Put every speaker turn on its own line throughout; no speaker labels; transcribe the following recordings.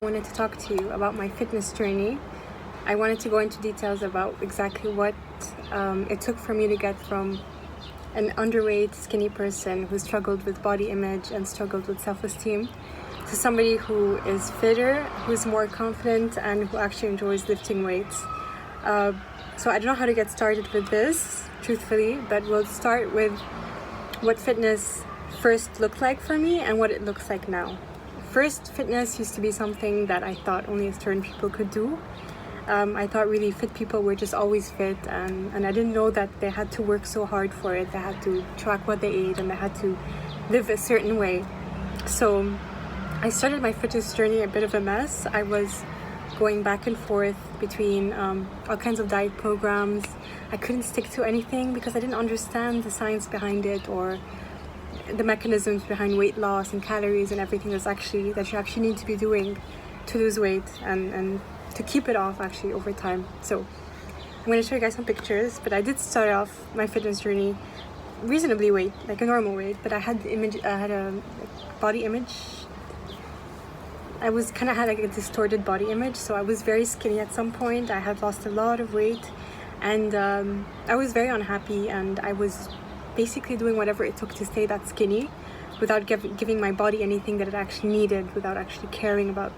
I wanted to talk to you about my fitness journey. I wanted to go into details about exactly what it took for me to get from an underweight, skinny person who struggled with body image and struggled with self-esteem to somebody who is fitter, who's more confident, and who actually enjoys lifting weights. So I don't know how to get started with this, truthfully, but we'll start with what fitness first looked like for me and what it looks like now. First, fitness used to be something that I thought only certain people could do. I thought really fit people were just always fit, and I didn't know that they had to work so hard for it. They had to track what they ate and they had to live a certain way. So I started my fitness journey a bit of a mess. I was going back and forth between all kinds of diet programs. I couldn't stick to anything because I didn't understand the science behind it or the mechanisms behind weight loss and calories and everything that you actually need to be doing to lose weight and to keep it off actually over time. So I'm going to show you guys some pictures, but I did start off my fitness journey reasonably weight, like a normal weight, but I had a body image. I had like a distorted body image, so I was very skinny at some point. I had lost a lot of weight, and I was very unhappy, and I was basically doing whatever it took to stay that skinny without giving my body anything that it actually needed, without actually caring about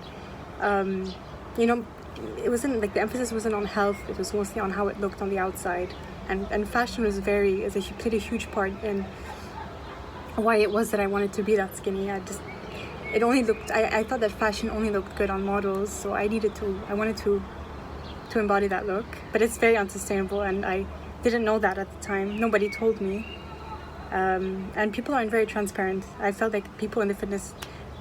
it wasn't like the emphasis wasn't on health. It was mostly on how it looked on the outside, and fashion played a huge part in why it was that I wanted to be that skinny. I thought that fashion only looked good on models, so I wanted to embody that look, but it's very unsustainable, and I didn't know that at the time. Nobody told me. And people aren't very transparent. I felt like people in the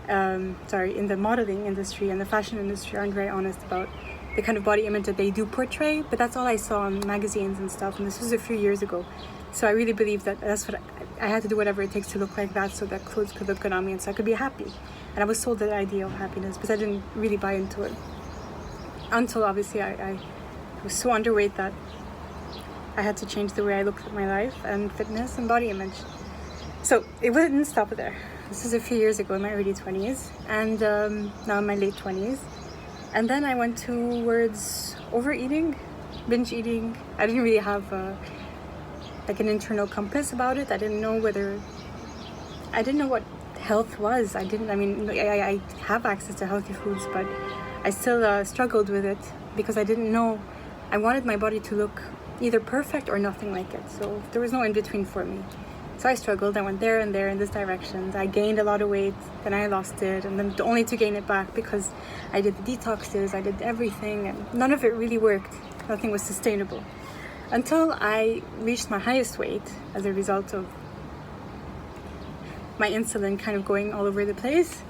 in the modeling industry and the fashion industry aren't very honest about the kind of body image that they do portray, but that's all I saw on magazines and stuff, and this was a few years ago. So I really believe that that's what I had to do, whatever it takes to look like that so that clothes could look good on me and so I could be happy. And I was sold that idea of happiness, but I didn't really buy into it until obviously I was so underweight that I had to change the way I looked at my life and fitness and body image. So it didn't stop there. This is a few years ago in my early 20s, and now in my late 20s. And then I went towards overeating, binge eating. I didn't really have an internal compass about it. I didn't know what health was. I have access to healthy foods, but I still struggled with it because I didn't know. I wanted my body to look either perfect or nothing like it, so there was no in between for me. So I struggled. I went there and there in this direction. I gained a lot of weight, then I lost it, and then only to gain it back because I did the detoxes, I did everything, and none of it really worked. Nothing was sustainable until I reached my highest weight as a result of my insulin kind of going all over the place.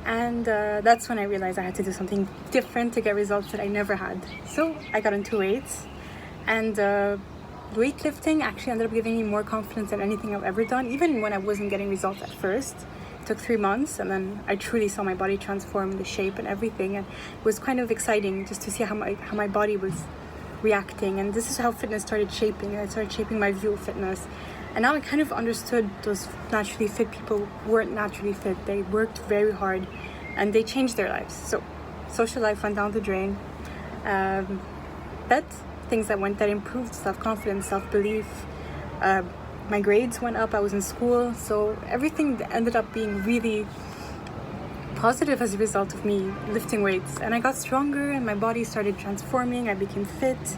And that's when I realized I had to do something different to get results that I never had. So I got into weights, and weightlifting actually ended up giving me more confidence than anything I've ever done, even when I wasn't getting results at first. It took 3 months, and then I truly saw my body transform, the shape and everything, and it was kind of exciting just to see how my body was reacting. And this is how fitness started shaping. It started shaping my view of fitness. And now I kind of understood those naturally fit people weren't naturally fit. They worked very hard and they changed their lives. So social life went down the drain. But things that improved self-confidence, self-belief. My grades went up. I was in school. So everything ended up being really positive as a result of me lifting weights. And I got stronger and my body started transforming. I became fit.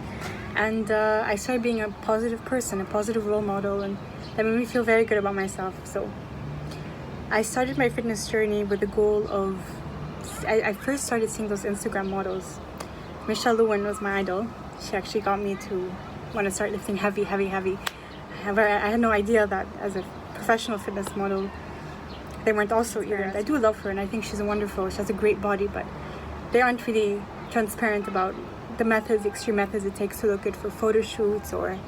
And I started being a positive person, a positive role model, and that made me feel very good about myself. So I started my fitness journey with the goal of, I first started seeing those Instagram models. Michelle Lewin was my idol. She actually got me to want to start lifting heavy. However, I had no idea that as a professional fitness model, they weren't also earned. I do love her, and I think she has a great body, but they aren't really transparent about the extreme methods it takes to look good for photo shoots or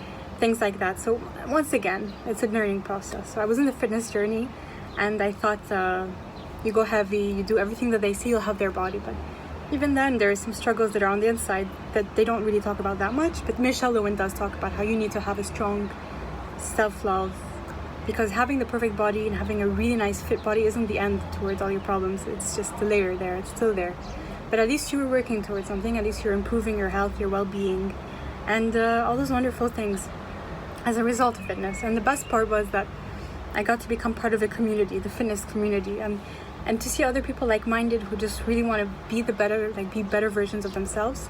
things like that. So once again, it's a learning process. So I was in the fitness journey, and I thought you go heavy, you do everything that they see, you'll have their body. But even then, there are some struggles that are on the inside that they don't really talk about that much. But Michelle Lewin does talk about how you need to have a strong self-love, because having the perfect body and having a really nice fit body isn't the end towards all your problems. It's just the layer there. It's still there. but at least you were working towards something. At least you're improving your health, your well-being, and all those wonderful things as a result of fitness. And the best part was that I got to become part of a community, the fitness community, and to see other people like-minded who just really want to be better versions of themselves.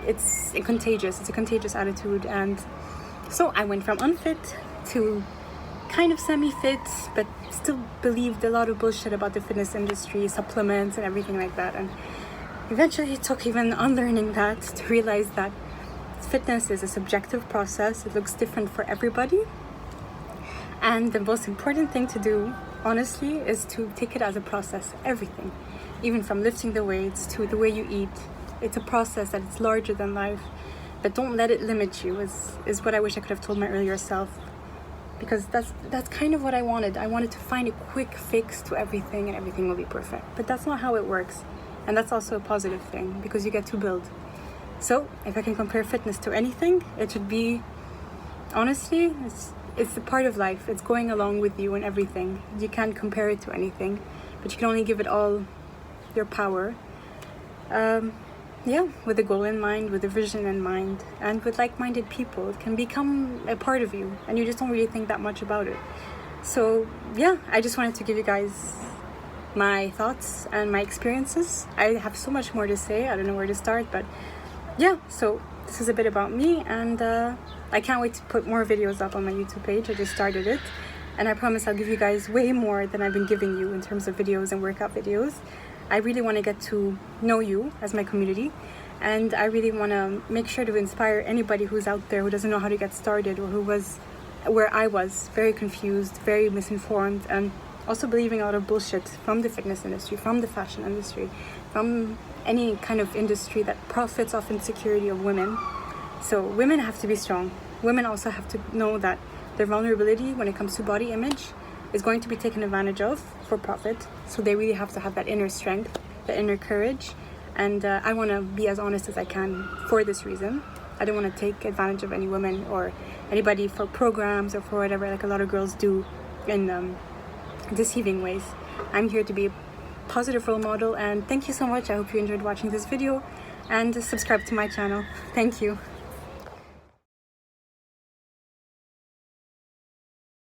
It's contagious. It's a contagious attitude. And so I went from unfit to kind of semi-fit, but still believed a lot of bullshit about the fitness industry, supplements and everything like that. And eventually it took even unlearning that to realize that fitness is a subjective process. It looks different for everybody. And the most important thing to do, honestly, is to take it as a process. Everything, even from lifting the weights to the way you eat, it's a process that is larger than life. But don't let it limit you, is what I wish I could have told my earlier self. Because that's kind of what I wanted. I wanted to find a quick fix to everything and everything will be perfect. But that's not how it works. And that's also a positive thing, because you get to build. So if I can compare fitness to anything, it should be, honestly, it's the part of life. It's going along with you and everything. You can't compare it to anything, but you can only give it all your power. With a goal in mind, with a vision in mind, and with like-minded people. It can become a part of you, and you just don't really think that much about it. So yeah, I just wanted to give you guys my thoughts and my experiences. I have so much more to say. I don't know where to start, but yeah, so this is a bit about me, and I can't wait to put more videos up on my YouTube page. I just started it, and I promise I'll give you guys way more than I've been giving you in terms of videos and workout videos. I really want to get to know you as my community, and I really want to make sure to inspire anybody who's out there who doesn't know how to get started, or who was where I was, very confused, very misinformed, and also believing a lot of bullshit from the fitness industry, from the fashion industry, from any kind of industry that profits off insecurity of women. So women have to be strong. Women also have to know that their vulnerability when it comes to body image is going to be taken advantage of for profit. So they really have to have that inner strength, the inner courage. And I want to be as honest as I can for this reason. I don't want to take advantage of any woman or anybody for programs or for whatever, like a lot of girls do in deceiving ways. I'm here to be a positive role model, and thank you so much. I hope you enjoyed watching this video, and subscribe to my channel. Thank you.